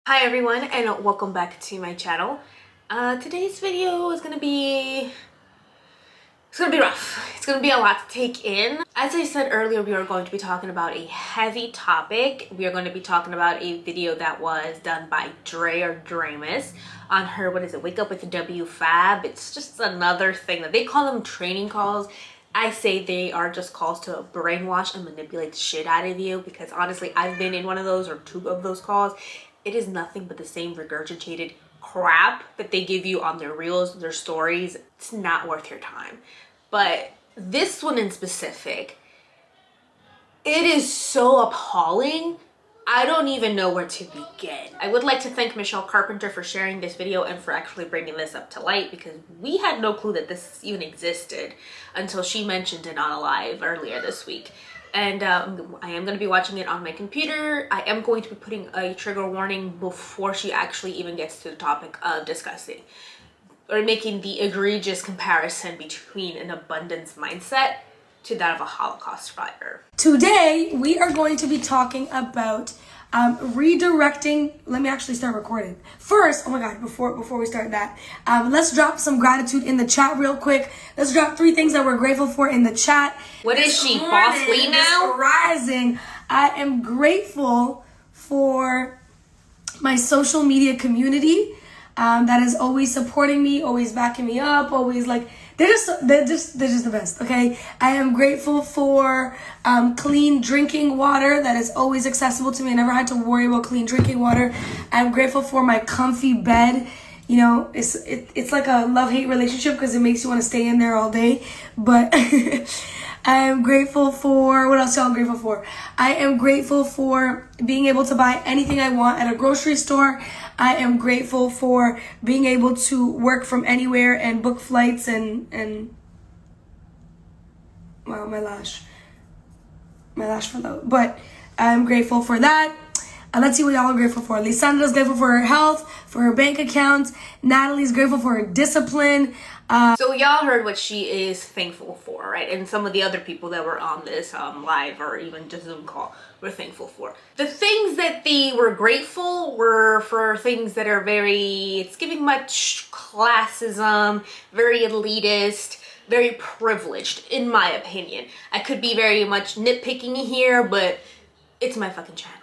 Hi everyone and welcome back to my channel. Today's video is gonna be rough. It's gonna be a lot to take in. As I said earlier, we are going to be talking about a heavy topic. We are going to be talking about a video that was done by Dray or Draymus on her, Wake Up With WFABB. It's just another thing that they call them training calls. I say they are just calls to brainwash and manipulate the shit out of you, because honestly, I've been in one of those or two of those calls. It is nothing but the same regurgitated crap that they give you on their reels, their stories. It's not worth your time. But this one in specific, it is so appalling. I don't even know where to begin. I would like to thank Michelle Carpenter for sharing this video and for actually bringing this up to light, because we had no clue that this even existed until she mentioned it on a live earlier this week. And I am going to be watching it on my computer. I am going to be putting a trigger warning before she actually even gets to the topic of discussing or making the egregious comparison between an abundance mindset to that of a Holocaust survivor. Today, we are going to be talking about redirecting. Let me actually start recording. First, oh my God, before we start that, let's drop some gratitude in the chat real quick. Let's drop 3 things that we're grateful for in the chat. What is she, Boss Lee now? Rising. I am grateful for my social media community that is always supporting me, always backing me up, always like, they're just the best, okay? I am grateful for clean drinking water that is always accessible to me. I never had to worry about clean drinking water. I'm grateful for my comfy bed. You know, it's like a love-hate relationship because it makes you want to stay in there all day. But I am grateful for, what else y'all grateful for? I am grateful for being able to buy anything I want at a grocery store. I am grateful for being able to work from anywhere and book flights and wow, my lash fell out. But I'm grateful for that. Let's see what y'all are grateful for. Lisandra's grateful for her health, for her bank account. Natalie's grateful for her discipline. So y'all heard what she is thankful for, right? And some of the other people that were on this live or even just Zoom call were thankful for. The things that they were grateful were for things that are it's giving much classism, very elitist, very privileged, in my opinion. I could be very much nitpicking here, but it's my fucking channel.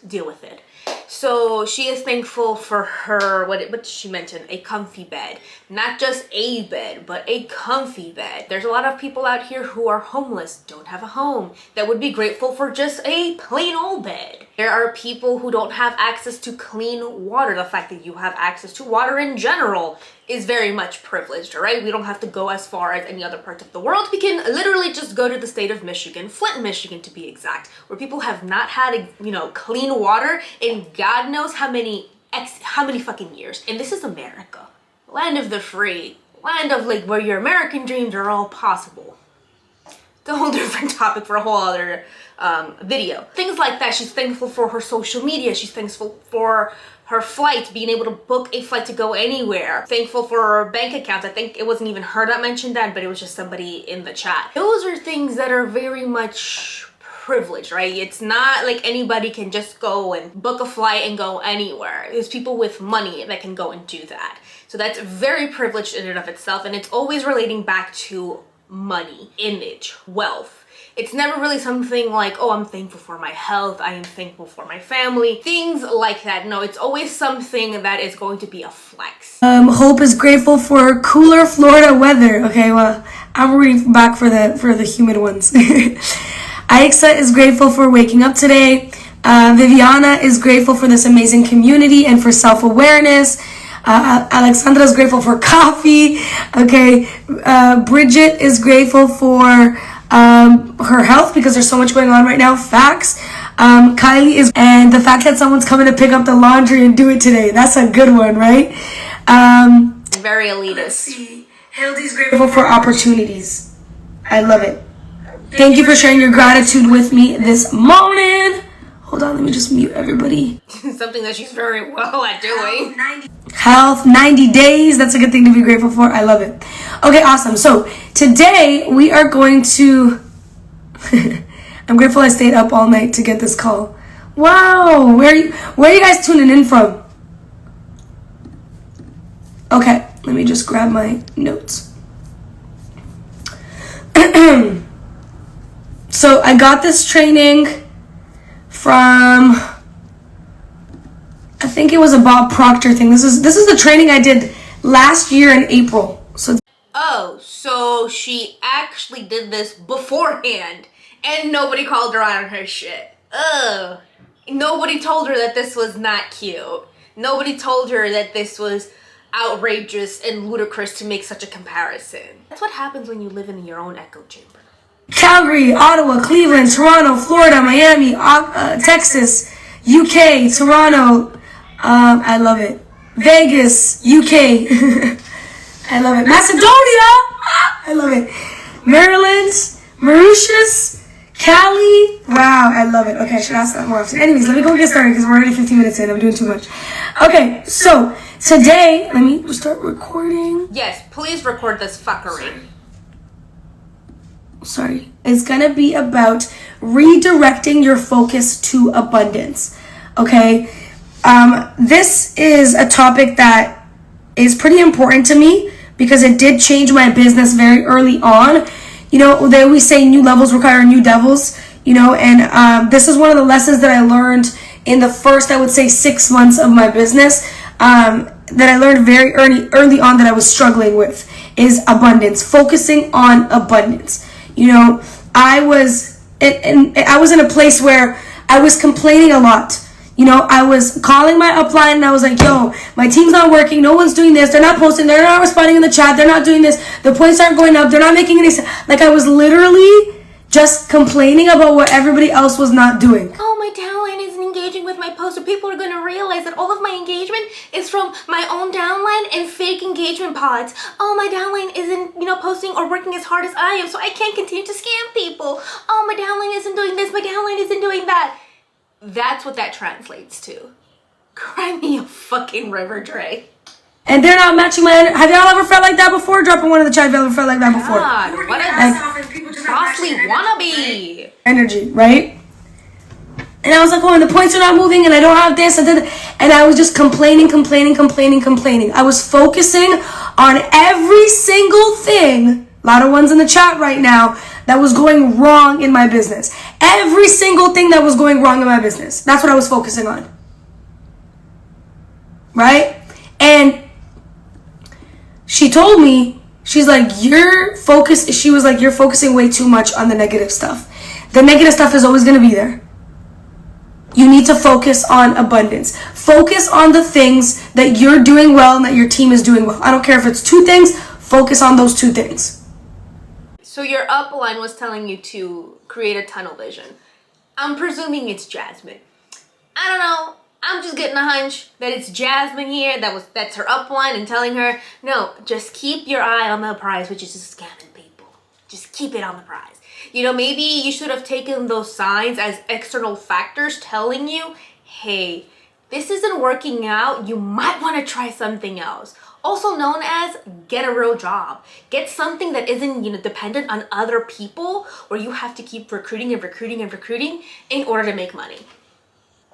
Deal with it. So she is thankful for her, what did she mention? A comfy bed. Not just a bed, but a comfy bed. There's a lot of people out here who are homeless, don't have a home, that would be grateful for just a plain old bed. There are people who don't have access to clean water. The fact that you have access to water in general is very much privileged, all right? We don't have to go as far as any other parts of the world. We can literally just go to the state of Michigan, Flint, Michigan to be exact, where people have not had, clean water in God knows how many fucking years. And this is America, land of the free, land of like where your American dreams are all possible. It's a whole different topic for a whole other video. Things like that. She's thankful for her social media. She's thankful for her flight, being able to book a flight to go anywhere. Thankful for her bank account. I think it wasn't even her that mentioned that, but it was just somebody in the chat. Those are things that are very much privileged, right? It's not like anybody can just go and book a flight and go anywhere. There's people with money that can go and do that. So that's very privileged in and of itself, and it's always relating back to money, image, wealth. It's never really something like, oh, I'm thankful for my health, I am thankful for my family, things like that. No, it's always something that is going to be a flex. Hope is grateful for cooler Florida weather. Okay, well, I'm reading back for the humid ones. Aixa is grateful for waking up today. Viviana is grateful for this amazing community and for self-awareness. Alexandra is grateful for coffee. Okay, Bridget is grateful for her health because there's so much going on right now. Facts. Kylie is, and the fact that someone's coming to pick up the laundry and do it today. That's a good one, right? Very elitist. Let's see. Hildy's grateful for opportunities. I love it. Thank you for sharing your gratitude with me this morning. Hold on, let me just mute everybody. Something that she's very well at doing. Health, 90 days. That's a good thing to be grateful for. I love it. Okay, awesome. So today we are going to... I'm grateful I stayed up all night to get this call. Wow. Where are you guys tuning in from? Okay, let me just grab my notes. So I got this training from, I think it was a Bob Proctor thing. This is the training I did last year in April. So she actually did this beforehand and nobody called her out on her shit. Ugh. Nobody told her that this was not cute. Nobody told her that this was outrageous and ludicrous to make such a comparison. That's what happens when you live in your own echo chamber. Calgary, Ottawa, Cleveland, Toronto, Florida, Miami, Texas, UK, Toronto, I love it. Vegas, UK, I love it. Macedonia, I love it. Maryland, Mauritius, Cali, wow, I love it. Okay, I should ask that more often. Anyways, let me go get started because we're already 15 minutes in. I'm doing too much. Okay, so today, let me start recording. Yes, please record this fuckery. Sorry, it's gonna be about redirecting your focus to abundance. Okay, this is a topic that is pretty important to me because it did change my business very early on. You know, they always say new levels require new devils, you know, and this is one of the lessons that I learned in the first, I would say, 6 months of my business, that I learned very early on that I was struggling with is abundance, focusing on abundance. You know, I was in a place where I was complaining a lot. You know, I was calling my upline and I was like, yo, my team's not working. No one's doing this. They're not posting. They're not responding in the chat. They're not doing this. The points aren't going up. They're not making any sense. Like, I was literally just complaining about what everybody else was not doing. Oh, my downline isn't engaging with my post, or people are going to realize that all of my engagement is from my own downline and fake engagement pods. Oh, my downline isn't, you know, posting or working as hard as I am, so I can't continue to scam people. Oh, my downline isn't doing this. My downline isn't doing that. That's what that translates to. Cry me a fucking river, Dray. And they're not matching my energy. Have y'all ever felt like that before? Dropping one in the chat if y'all ever felt like that before. God, what a costly wannabe. Energy, right? And I was like, oh, and the points are not moving, and I don't have this, and I was just complaining. I was focusing on every single thing, a lot of ones in the chat right now, that was going wrong in my business. Every single thing that was going wrong in my business. That's what I was focusing on. Right? And she told me, she's like, you're focusing way too much on the negative stuff. The negative stuff is always going to be there. You need to focus on abundance. Focus on the things that you're doing well and that your team is doing well. I don't care if it's 2 things, focus on those 2 things. So your upline was telling you to create a tunnel vision. I'm presuming it's Jasmine. I don't know. I'm just getting a hunch that it's Jasmine here. That's her upline and telling her, no, just keep your eye on the prize, which is just scamming people. Just keep it on the prize. You know, maybe you should have taken those signs as external factors telling you, hey, this isn't working out. You might want to try something else. Also known as get a real job. Get something that isn't, you know, dependent on other people, where you have to keep recruiting in order to make money.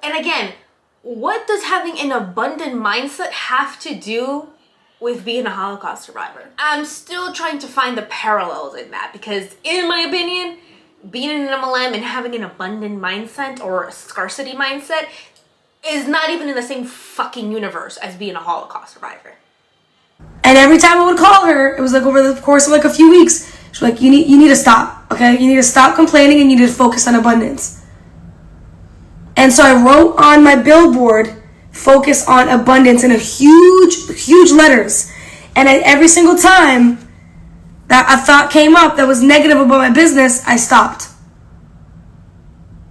And again, what does having an abundant mindset have to do with being a Holocaust survivor? I'm still trying to find the parallels in that, because in my opinion, being an MLM and having an abundant mindset or a scarcity mindset is not even in the same fucking universe as being a Holocaust survivor. And every time I would call her, it was like over the course of like a few weeks, she's like, you need to stop, okay? You need to stop complaining and you need to focus on abundance. And so I wrote on my billboard, focus on abundance, in a huge letters. And every single time that a thought came up that was negative about my business, I stopped.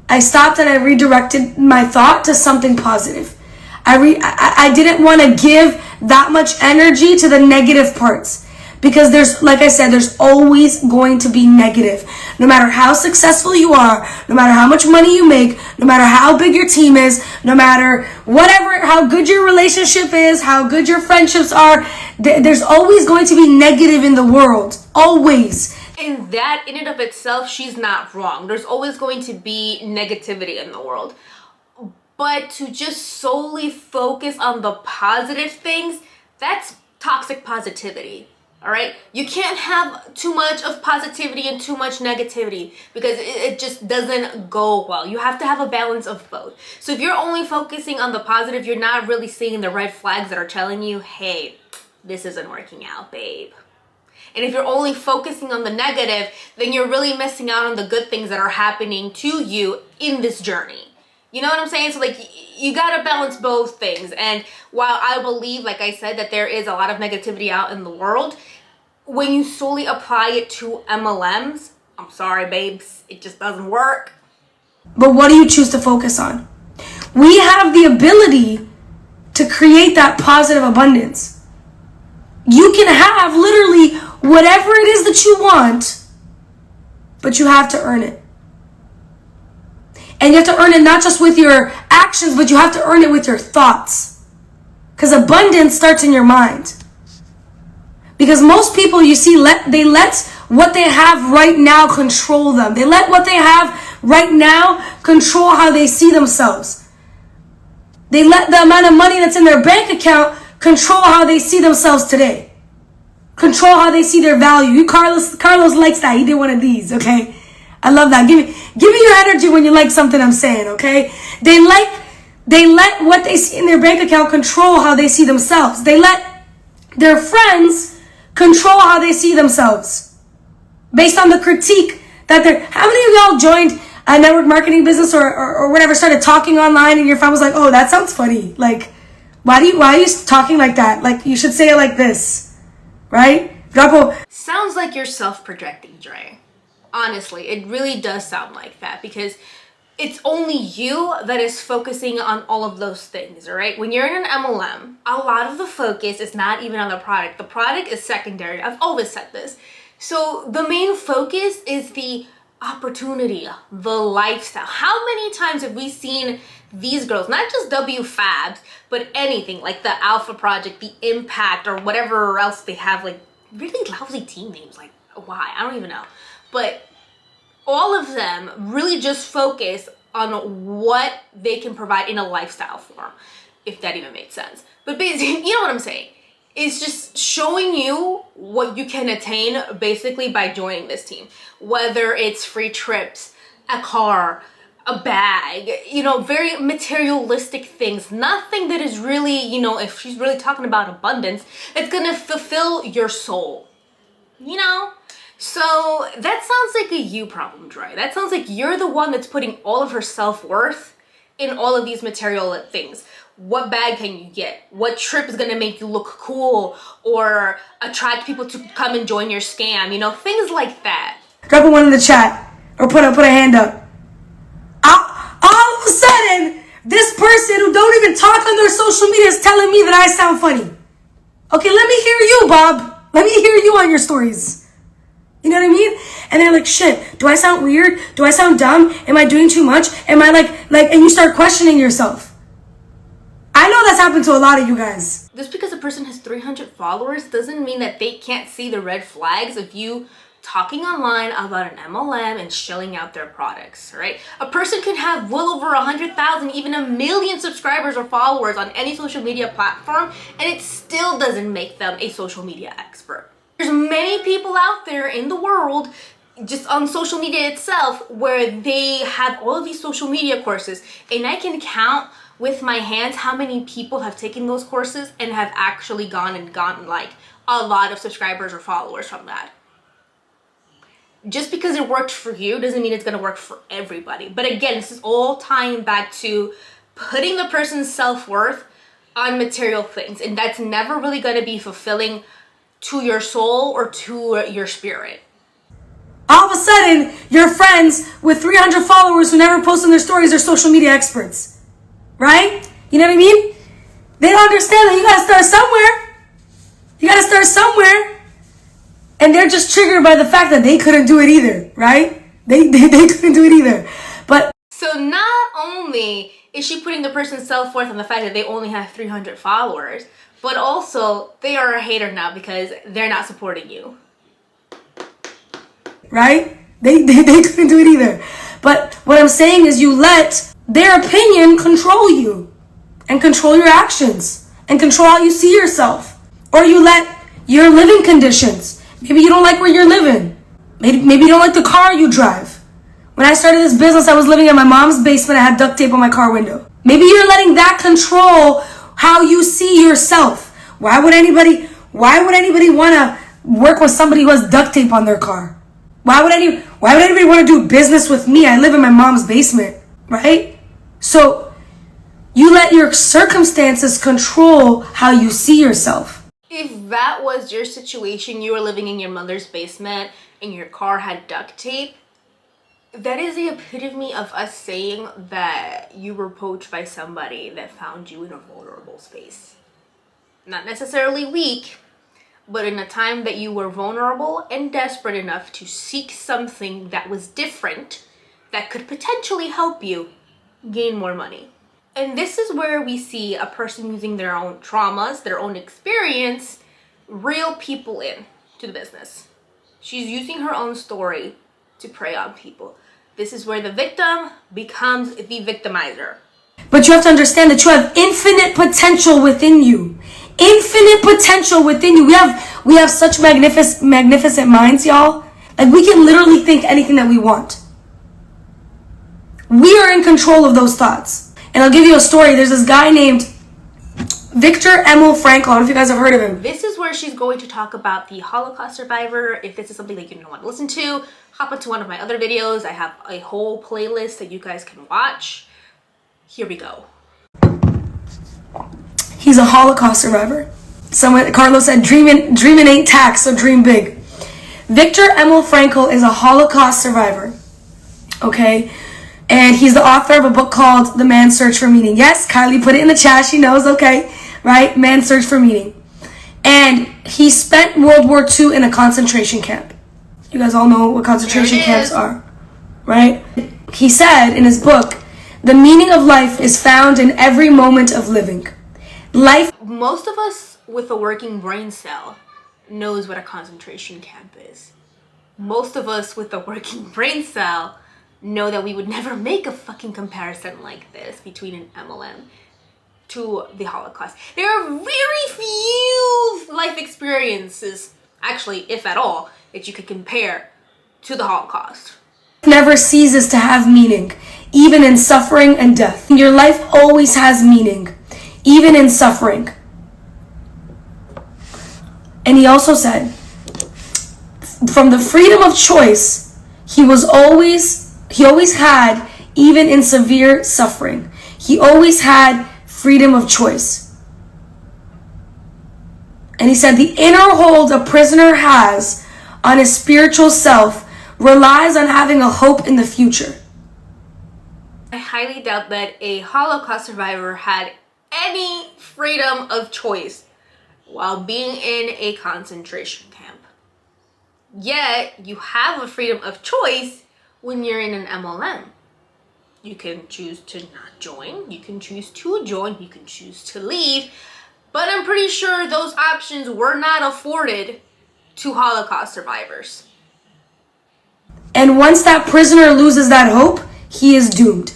And I redirected my thought to something positive. I didn't want to give that much energy to the negative parts, because there's, like I said, there's always going to be negative. No matter how successful you are, no matter how much money you make, no matter how big your team is, no matter whatever, how good your relationship is, how good your friendships are, there's always going to be negative in the world. Always. And that in and of itself, she's not wrong. There's always going to be negativity in the world. But to just solely focus on the positive things, that's toxic positivity. All right, you can't have too much of positivity and too much negativity because it just doesn't go well. You have to have a balance of both. So if you're only focusing on the positive, you're not really seeing the red flags that are telling you, hey, this isn't working out, babe. And if you're only focusing on the negative, then you're really missing out on the good things that are happening to you in this journey. You know what I'm saying? So like, you gotta balance both things. And while I believe, like I said, that there is a lot of negativity out in the world, when you solely apply it to MLMs, I'm sorry, babes, it just doesn't work. But what do you choose to focus on? We have the ability to create that positive abundance. You can have literally whatever it is that you want, but you have to earn it. And you have to earn it not just with your actions, but you have to earn it with your thoughts. Because abundance starts in your mind. Because most people, you see, they let what they have right now control them. They let what they have right now control how they see themselves. They let the amount of money that's in their bank account control how they see themselves today. Control how they see their value. Carlos likes that. He did one of these, okay? I love that. Give me your energy when you like something I'm saying, okay? They let what they see in their bank account control how they see themselves. They let their friends control how they see themselves based on the critique that they're... How many of y'all joined a network marketing business or whatever, started talking online and your friend was like, oh, that sounds funny. Like, why are you talking like that? Like, you should say it like this, right? Sounds like you're self-projecting, Dray. Honestly, it really does sound like that because it's only you that is focusing on all of those things, all right? When you're in an MLM, a lot of the focus is not even on the product. The product is secondary. I've always said this. So the main focus is the opportunity, the lifestyle. How many times have we seen these girls, not just WFABs, but anything like the Alpha Project, the Impact, or whatever else they have, like really lousy team names, like why? I don't even know. But all of them really just focus on what they can provide in a lifestyle form, if that even makes sense. But basically, you know what I'm saying? It's just showing you what you can attain basically by joining this team. Whether it's free trips, a car, a bag, you know, very materialistic things. Nothing that is really, you know, if she's really talking about abundance, it's gonna fulfill your soul, you know? So that sounds like a you problem, Dray. That sounds like you're the one that's putting all of her self-worth in all of these material things. What bag can you get? What trip is gonna make you look cool or attract people to come and join your scam? You know, things like that. Drop a one in the chat or put a hand up. All of a sudden, this person who don't even talk on their social media is telling me that I sound funny. Okay, let me hear you, Bob. Let me hear you on your stories. You know what I mean? And they're like, shit, do I sound weird? Do I sound dumb? Am I doing too much? Am I like, and you start questioning yourself. I know that's happened to a lot of you guys. Just because a person has 300 followers doesn't mean that they can't see the red flags of you talking online about an MLM and shelling out their products, right? A person can have well over 100,000, even 1 million subscribers or followers on any social media platform, and it still doesn't make them a social media expert. There's many people out there in the world, just on social media itself, where they have all of these social media courses, and I can count with my hands how many people have taken those courses and have actually gone and gotten like a lot of subscribers or followers from that. Just because it worked for you doesn't mean it's going to work for everybody. But again, this is all tying back to putting the person's self-worth on material things, and that's never really going to be fulfilling to your soul or to your spirit. All of a sudden, your friends with 300 followers who never post on their stories are social media experts, right? You know what I mean? They don't understand that you gotta start somewhere. You gotta start somewhere. And they're just triggered by the fact that they couldn't do it either, right? They couldn't do it either. But so not only is she putting the person's self-worth on the fact that they only have 300 followers, but also they are a hater now because they're not supporting you. Right? They couldn't do it either. But what I'm saying is you let their opinion control you and control your actions and control how you see yourself. Or you let your living conditions, maybe you don't like where you're living. Maybe you don't like the car you drive. When I started this business, I was living in my mom's basement. I had duct tape on my car window. Maybe you're letting that control how you see yourself. Why would anybody want to work with somebody who has duct tape on their car? Why would anybody want to do business with me? I live in my mom's basement, right? So you let your circumstances control how you see yourself. If that was your situation, you were living in your mother's basement and your car had duct tape, that is the epitome of us saying that you were poached by somebody that found you in a vulnerable space. Not necessarily weak, but in a time that you were vulnerable and desperate enough to seek something that was different, that could potentially help you gain more money. And this is where we see a person using their own traumas, their own experience, reel people in to the business. She's using her own story to prey on people. This is where the victim becomes the victimizer. But you have to understand that you have infinite potential within you. Infinite potential within you. We have such magnificent minds, y'all. Like, we can literally think anything that we want. We are in control of those thoughts. And I'll give you a story. There's this guy named Viktor Emil Frankl. I don't know if you guys have heard of him. This is where she's going to talk about the Holocaust survivor. If this is something that you don't want to listen to, hop into one of my other videos. I have a whole playlist that you guys can watch. Here we go. He's a Holocaust survivor. Carlos said, dreaming ain't tax, so dream big. Viktor Emil Frankl is a Holocaust survivor. Okay? And he's the author of a book called The Man's Search for Meaning. Yes, Kylie put it in the chat. She knows, okay. Right? Man's Search for Meaning. And he spent World War II in a concentration camp. You guys all know what concentration camps are. Right? He said in his book, the meaning of life is found in every moment of living. Most of us with a working brain cell knows what a concentration camp is. Most of us with a working brain cell know that we would never make a fucking comparison like this between an MLM to the Holocaust. There are very few life experiences, actually, if at all, that you could compare to the Holocaust. Never ceases to have meaning, even in suffering and death. Your life always has meaning, even in suffering. And he also said, from the freedom of choice, he always had, even in severe suffering, he always had freedom of choice. And he said, the inner hold a prisoner has on his spiritual self relies on having a hope in the future. I highly doubt that a Holocaust survivor had any freedom of choice while being in a concentration camp. Yet, you have a freedom of choice when you're in an MLM. You can choose to not join, you can choose to join, you can choose to leave, but I'm pretty sure those options were not afforded to Holocaust survivors. And once that prisoner loses that hope, he is doomed.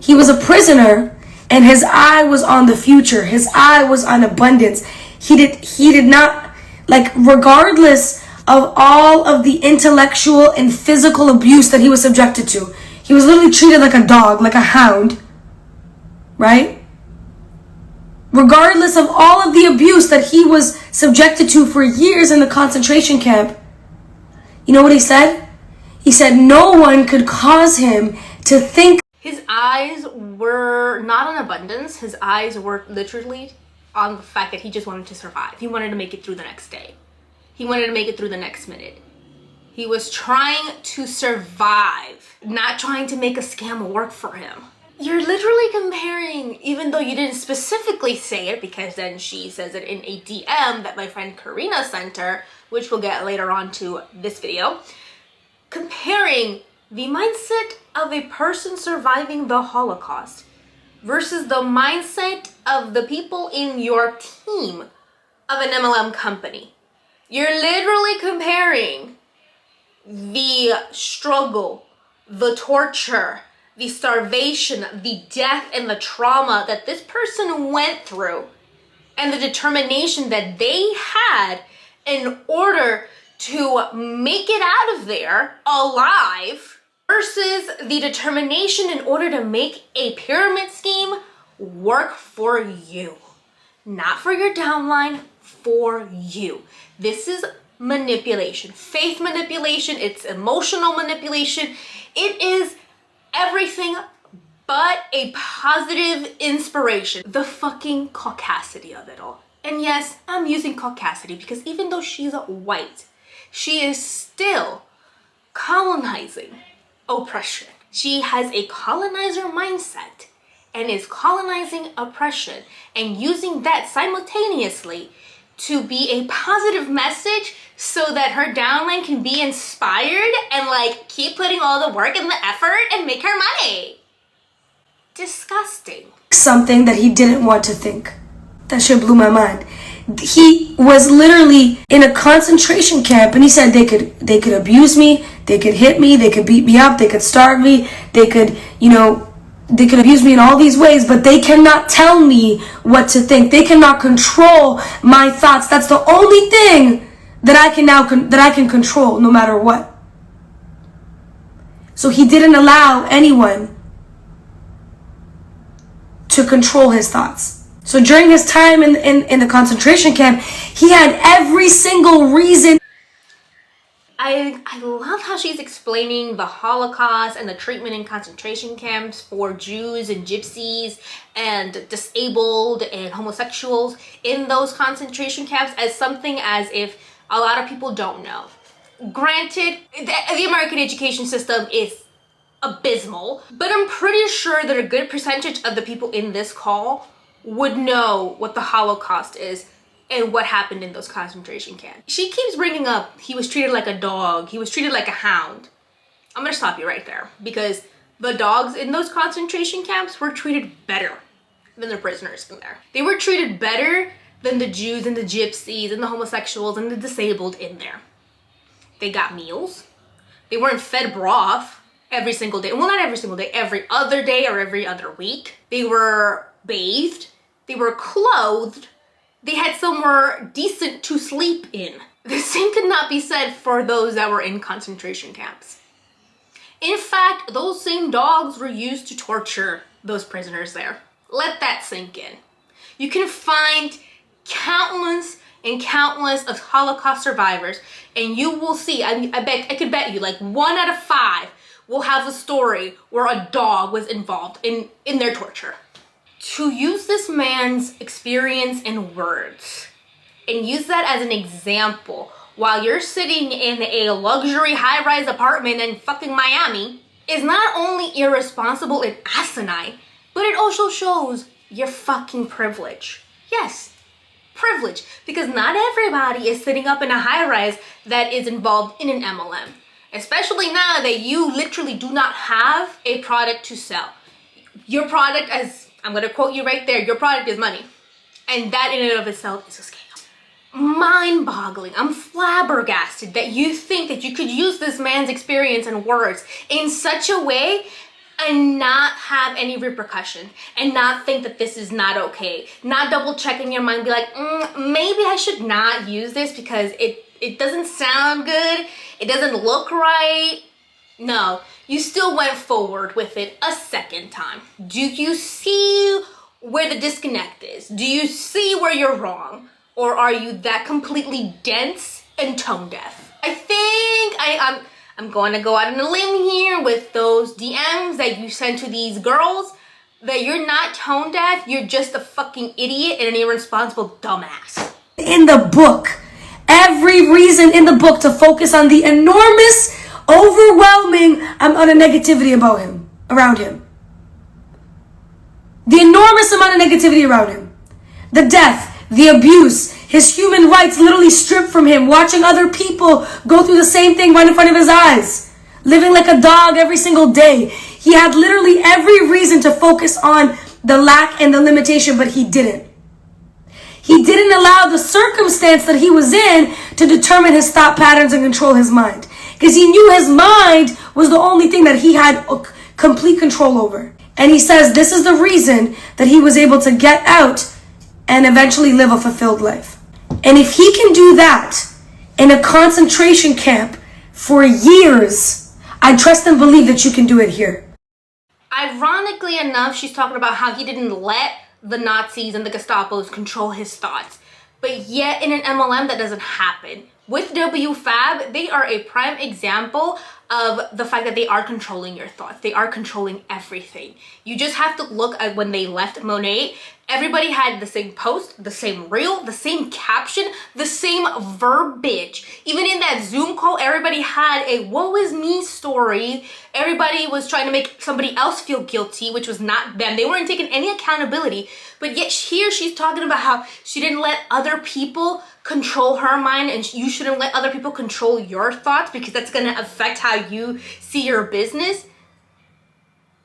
He was a prisoner and his eye was on the future. His eye was on abundance. He did not, like, regardless of all of the intellectual and physical abuse that he was subjected to. He was literally treated like a dog, like a hound, right? Regardless of all of the abuse that he was subjected to for years in the concentration camp, you know what he said? He said no one could cause him to think. His eyes were not on abundance. His eyes were literally on the fact that he just wanted to survive. He wanted to make it through the next day. He wanted to make it through the next minute. He was trying to survive, not trying to make a scam work for him. You're literally comparing, even though you didn't specifically say it, because then she says it in a DM that my friend Karina sent her, which we'll get later on to this video, comparing the mindset of a person surviving the Holocaust versus the mindset of the people in your team of an MLM company. You're literally comparing the struggle, the torture, the starvation, the death, and the trauma that this person went through, and the determination that they had in order to make it out of there alive, versus the determination in order to make a pyramid scheme work for you. Not for your downline, for you. This is manipulation. Faith manipulation, it's emotional manipulation. It is everything but a positive inspiration. The fucking caucasity of it all. And yes, I'm using caucasity because even though she's white, she is still colonizing oppression. She has a colonizer mindset and is colonizing oppression and using that simultaneously to be a positive message so that her downline can be inspired and like keep putting all the work and the effort and make her money. Disgusting. Something that he didn't want to think. That shit blew my mind. He was literally in a concentration camp and he said they could abuse me, they could hit me, they could beat me up, they could starve me, they could, they could abuse me in all these ways, but they cannot tell me what to think. They cannot control my thoughts. That's the only thing that I can control no matter what. So he didn't allow anyone to control his thoughts. So during his time in the concentration camp, he had every single reason. I love how she's explaining the Holocaust and the treatment in concentration camps for Jews and gypsies and disabled and homosexuals in those concentration camps as something as if a lot of people don't know. Granted, the American education system is abysmal, but I'm pretty sure that a good percentage of the people in this call would know what the Holocaust is and what happened in those concentration camps. She keeps bringing up he was treated like a dog, he was treated like a hound. I'm gonna stop you right there because the dogs in those concentration camps were treated better than the prisoners in there. They were treated better than the Jews and the gypsies and the homosexuals and the disabled in there. They got meals. They weren't fed broth every single day. Well, not every single day, every other day or every other week. They were bathed. They were clothed. They had somewhere decent to sleep in. The same could not be said for those that were in concentration camps. In fact, those same dogs were used to torture those prisoners there. Let that sink in. You can find countless and countless of Holocaust survivors, and you will see, I could bet you, like 1 out of 5 will have a story where a dog was involved in their torture. To use this man's experience in words and use that as an example while you're sitting in a luxury high-rise apartment in fucking Miami is not only irresponsible and asinine, but it also shows your fucking privilege. Yes, privilege, because not everybody is sitting up in a high-rise that is involved in an MLM, especially now that you literally do not have a product to sell. Your product, as I'm gonna quote you right there, your product is money. And that in and of itself is a scam. Mind-boggling. I'm flabbergasted that you think that you could use this man's experience and words in such a way and not have any repercussion and not think that this is not okay. Not double check in your mind, be like, maybe I should not use this because it doesn't sound good. It doesn't look right. No, you still went forward with it a second time. Do you see where the disconnect is? Do you see where you're wrong? Or are you that completely dense and tone deaf? I think I'm going to go out on a limb here with those DMs that you send to these girls that you're not tone deaf, you're just a fucking idiot and an irresponsible dumbass. In the book, every reason in the book to focus on the enormous, overwhelming amount of negativity around him. The enormous amount of negativity around him. The death, the abuse, his human rights literally stripped from him, watching other people go through the same thing right in front of his eyes. Living like a dog every single day. He had literally every reason to focus on the lack and the limitation, but he didn't. He didn't allow the circumstance that he was in to determine his thought patterns and control his mind. Because he knew his mind was the only thing that he had complete control over. And he says this is the reason that he was able to get out and eventually live a fulfilled life. And if he can do that in a concentration camp for years, I trust and believe that you can do it here. Ironically enough, she's talking about how he didn't let the Nazis and the Gestapos control his thoughts. But yet in an MLM, that doesn't happen. With WFABB, they are a prime example of the fact that they are controlling your thoughts. They are controlling everything. You just have to look at when they left Monet. Everybody had the same post, the same reel, the same caption, the same verbiage. Even in that Zoom call, everybody had a woe is me story. Everybody was trying to make somebody else feel guilty, which was not them. They weren't taking any accountability. But yet here she's talking about how she didn't let other people control her mind, and you shouldn't let other people control your thoughts because that's going to affect how you see your business.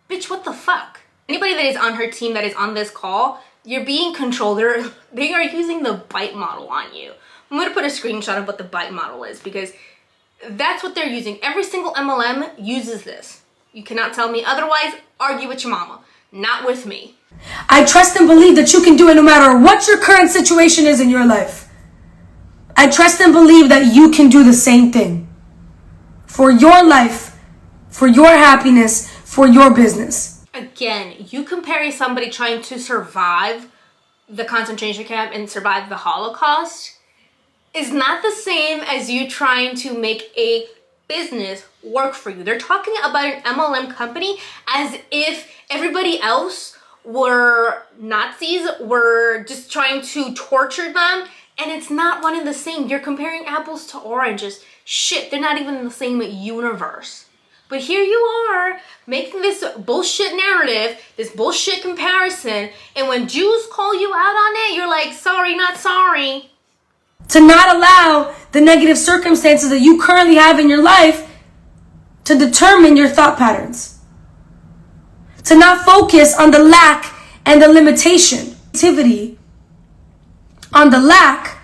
Bitch, what the fuck? Anybody that is on her team that is on this call, you're being controlled. They are using the bite model on you. I'm going to put a screenshot of what the bite model is because that's what they're using. Every single MLM uses this. You cannot tell me otherwise. Argue with your mama. Not with me. I trust and believe that you can do it no matter what your current situation is in your life. I trust and believe that you can do the same thing for your life, for your happiness, for your business. Again, you comparing somebody trying to survive the concentration camp and survive the Holocaust is not the same as you trying to make a business work for you. They're talking about an MLM company as if everybody else were Nazis, were just trying to torture them, and it's not one and the same. You're comparing apples to oranges. Shit, they're not even in the same universe. But here you are making this bullshit narrative, this bullshit comparison, and when Jews call you out on it, you're like, sorry, not sorry. To not allow the negative circumstances that you currently have in your life to determine your thought patterns. To not focus on the lack and the limitation. Activity on the lack.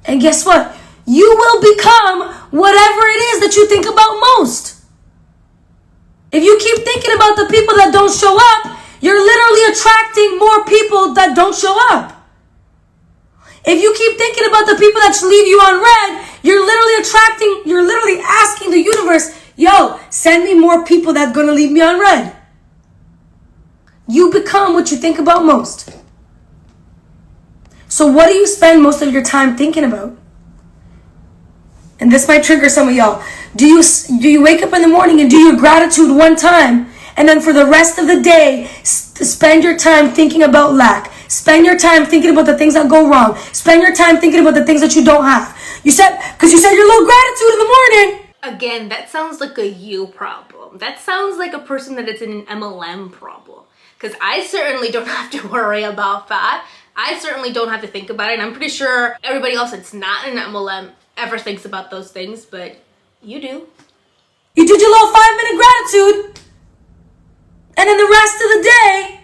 And guess what? You will become whatever it is that you think about most. If you keep thinking about the people that don't show up, you're literally attracting more people that don't show up. If you keep thinking about the people that leave you on red, you're literally asking the universe, yo, send me more people that's gonna leave me on red. You become what you think about most. So what do you spend most of your time thinking about? And this might trigger some of y'all. Do you wake up in the morning and do your gratitude one time, and then for the rest of the day, spend your time thinking about lack? Spend your time thinking about the things that go wrong. Spend your time thinking about the things that you don't have. Because you said your little gratitude in the morning. Again, that sounds like a you problem. That sounds like a person that is in an MLM problem. Because I certainly don't have to worry about that. I certainly don't have to think about it. And I'm pretty sure everybody else that's not in an MLM ever thinks about those things, but you do. You did your little 5-minute gratitude, and then the rest of the day,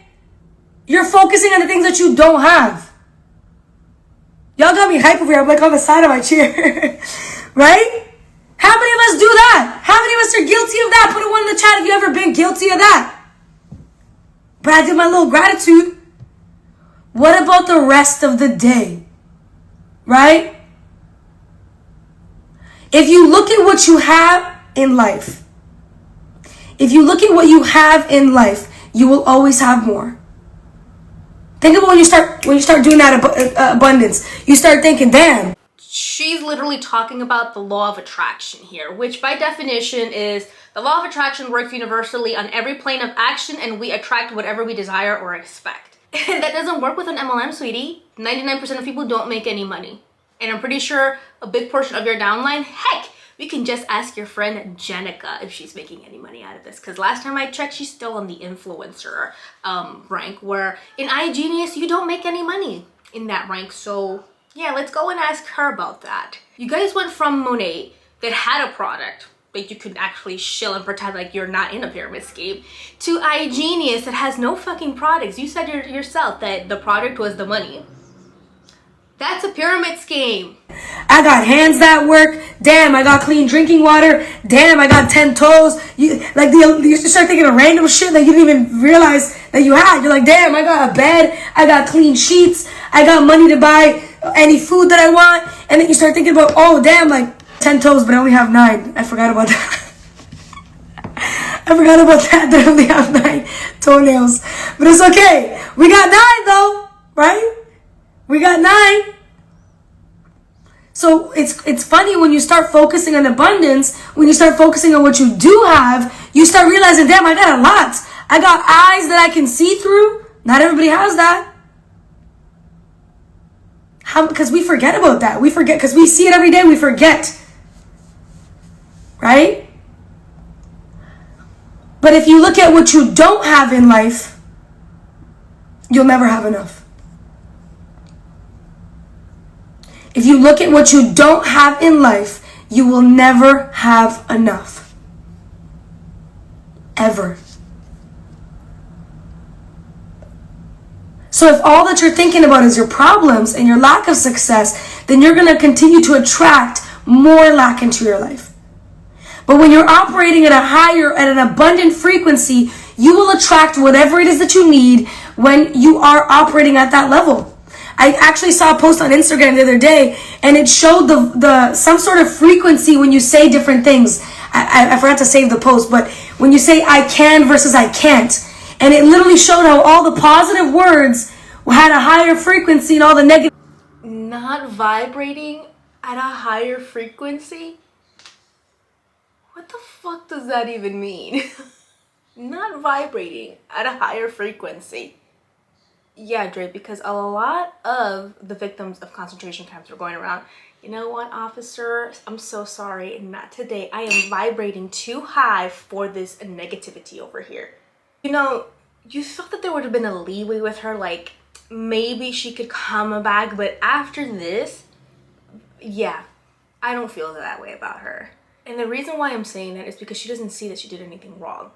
you're focusing on the things that you don't have. Y'all got me hype over here. I'm like on the side of my chair. Right? How many of us do that? How many of us are guilty of that? Put a 1 in the chat if you ever been guilty of that. But I did my little gratitude. What about the rest of the day? Right? If you look at what you have in life, you will always have more. Think about when you start doing that abundance. You start thinking, damn. She's literally talking about the law of attraction here, which by definition is the law of attraction works universally on every plane of action, and we attract whatever we desire or expect. And that doesn't work with an MLM, sweetie. 99% of people don't make any money. And I'm pretty sure a big portion of your downline, heck, you can just ask your friend Jenica if she's making any money out of this. Because last time I checked, she's still on the influencer rank, where in iGenius, you don't make any money in that rank. So yeah, let's go and ask her about that. You guys went from Monet that had a product that you could actually shill and pretend like you're not in a pyramid scheme, to iGenius that has no fucking products. You said yourself that the product was the money. That's a pyramid scheme. I got hands that work. Damn, I got clean drinking water. Damn, I got 10 toes. You just start thinking of random shit that you didn't even realize that you had. You're like, damn, I got a bed. I got clean sheets. I got money to buy any food that I want. And then you start thinking about, oh, damn, like 10 toes, but I only have 9. I forgot about that. I forgot about that I only have 9 toenails. But it's okay. We got 9 though, right? We got 9. So it's funny when you start focusing on abundance, when you start focusing on what you do have, you start realizing, damn, I got a lot. I got eyes that I can see through. Not everybody has that. Because we forget about that. We forget, because we see it every day, we forget. Right? But if you look at what you don't have in life, you'll never have enough. If you look at what you don't have in life, you will never have enough. Ever. So if all that you're thinking about is your problems and your lack of success, then you're going to continue to attract more lack into your life. But when you're operating at an abundant frequency, you will attract whatever it is that you need when you are operating at that level. I actually saw a post on Instagram the other day, and it showed the some sort of frequency when you say different things. I forgot to save the post, but when you say I can versus I can't, and it literally showed how all the positive words had a higher frequency and all the negative. Not vibrating at a higher frequency? What the fuck does that even mean? Not vibrating at a higher frequency. Yeah, Dray, because a lot of the victims of concentration camps were going around, you know what, officer, I'm so sorry, not today. I am vibrating too high for this negativity over here. You know, you thought that there would have been a leeway with her, like maybe she could come back, but after this, yeah, I don't feel that way about her. And the reason why I'm saying that is because she doesn't see that she did anything wrong.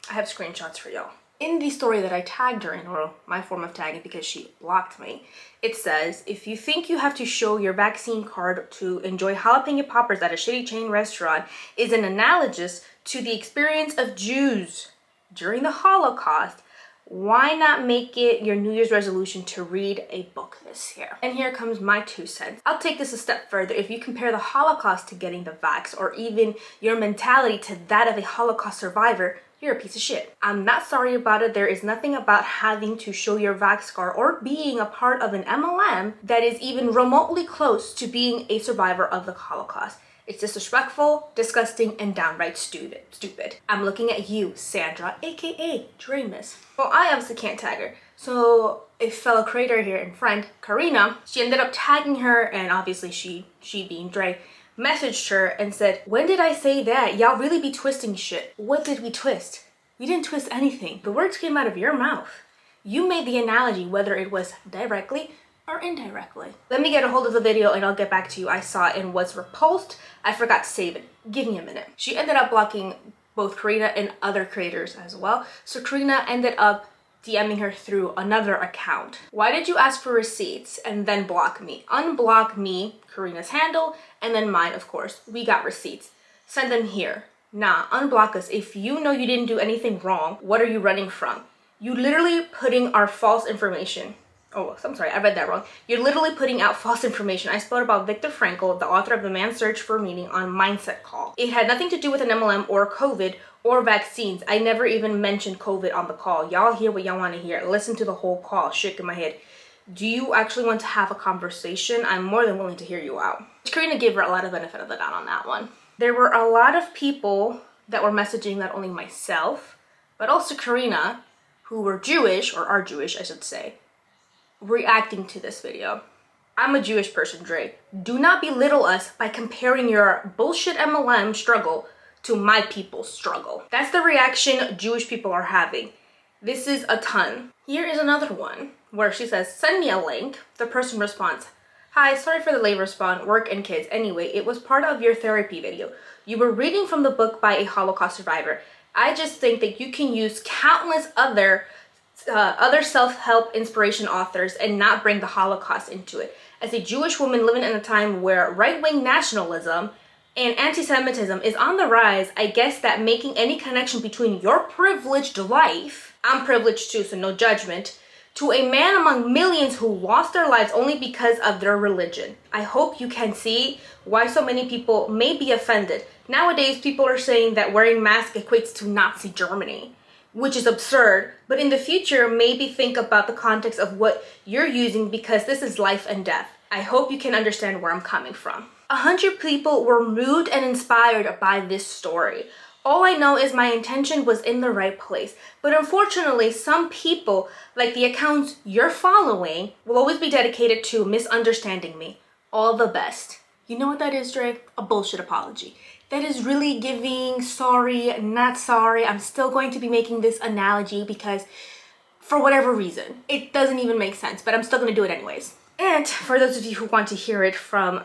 I have screenshots for y'all. In the story that I tagged her in, or my form of tagging because she blocked me, it says, if you think you have to show your vaccine card to enjoy jalapeno poppers at a shitty chain restaurant is an analogous to the experience of Jews during the Holocaust, why not make it your New Year's resolution to read a book this year? And here comes my 2 cents. I'll take this a step further. If you compare the Holocaust to getting the vax, or even your mentality to that of a Holocaust survivor, you're a piece of shit. I'm not sorry about it. There is nothing about having to show your vax card or being a part of an MLM that is even remotely close to being a survivor of the Holocaust. It's disrespectful, disgusting, and downright stupid. I'm looking at you, Sandra, aka Draymus. Well, I obviously can't tag her. So a fellow creator here and friend, Karina, she ended up tagging her, and obviously she being Dray, messaged her and said, when did I say that? Y'all really be twisting shit. What did we twist? We didn't twist anything. The words came out of your mouth. You made the analogy, whether it was directly or indirectly. Let me get a hold of the video and I'll get back to you. I saw it and was repulsed. I forgot to save it. Give me a minute. She ended up blocking both Karina and other creators as well. So Karina ended up DMing her through another account. Why did you ask for receipts and then block me? Unblock me, Karina's handle, and then mine, of course. We got receipts. Send them here. Nah, unblock us. If you know you didn't do anything wrong, what are you running from? You literally putting our false information. Oh, I'm sorry, I read that wrong. You're literally putting out false information. I spoke about Viktor Frankl, the author of The Man's Search for Meaning, on Mindset Call. It had nothing to do with an MLM or COVID or vaccines. I never even mentioned COVID on the call. Y'all hear what y'all want to hear. Listen to the whole call. Shaking my head. Do you actually want to have a conversation? I'm more than willing to hear you out. Karina gave her a lot of benefit of the doubt on that one. There were a lot of people that were messaging not only myself, but also Karina, who were Jewish, or are Jewish, I should say, reacting to this video. I'm a Jewish person, Dray. Do not belittle us by comparing your bullshit MLM struggle to my people's struggle. That's the reaction Jewish people are having. This is a ton. Here is another one where she says, send me a link. The person responds, hi, sorry for the late response, work and kids. Anyway, it was part of your therapy video. You were reading from the book by a Holocaust survivor. I just think that you can use countless other self-help inspiration authors and not bring the Holocaust into it. As a Jewish woman living in a time where right-wing nationalism and anti-Semitism is on the rise, I guess that making any connection between your privileged life, I'm privileged too, so no judgment, to a man among millions who lost their lives only because of their religion. I hope you can see why so many people may be offended. Nowadays, people are saying that wearing masks equates to Nazi Germany, which is absurd. But in the future, maybe think about the context of what you're using, because this is life and death. I hope you can understand where I'm coming from. 100 people were moved and inspired by this story. All I know is my intention was in the right place. But unfortunately, some people, like the accounts you're following, will always be dedicated to misunderstanding me. All the best. You know what that is, Dray? A bullshit apology. That is really giving sorry, not sorry. I'm still going to be making this analogy because for whatever reason, it doesn't even make sense, but I'm still going to do it anyways. And for those of you who want to hear it from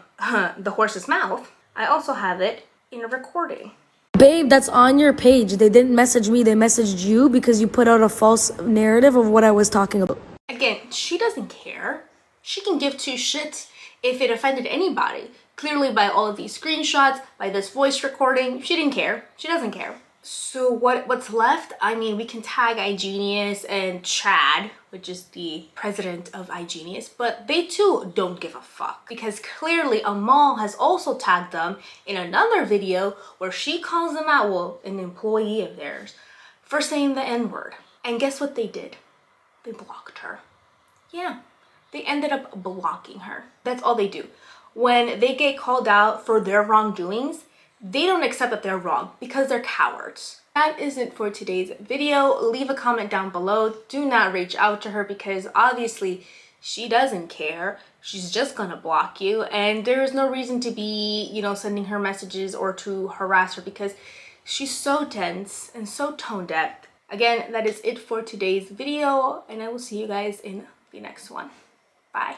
the horse's mouth, I also have it in a recording. Babe, that's on your page. They didn't message me, they messaged you because you put out a false narrative of what I was talking about. Again, she doesn't care. She can give two shits if it offended anybody. Clearly by all of these screenshots, by this voice recording, she didn't care. She doesn't care. So what's left? I mean, we can tag iGenius and Chad, which is the president of iGenius, but they too don't give a fuck, because clearly Amal has also tagged them in another video where she calls them out, well, an employee of theirs, for saying the N-word. And guess what they did? They blocked her. Yeah, they ended up blocking her. That's all they do. When they get called out for their wrongdoings, they don't accept that they're wrong because they're cowards. That is it for today's video. Leave a comment down below. Do not reach out to her because obviously she doesn't care. She's just gonna block you, and there is no reason to be, you know, sending her messages or to harass her because she's so tense and so tone deaf. Again, that is it for today's video, and I will see you guys in the next one. Bye.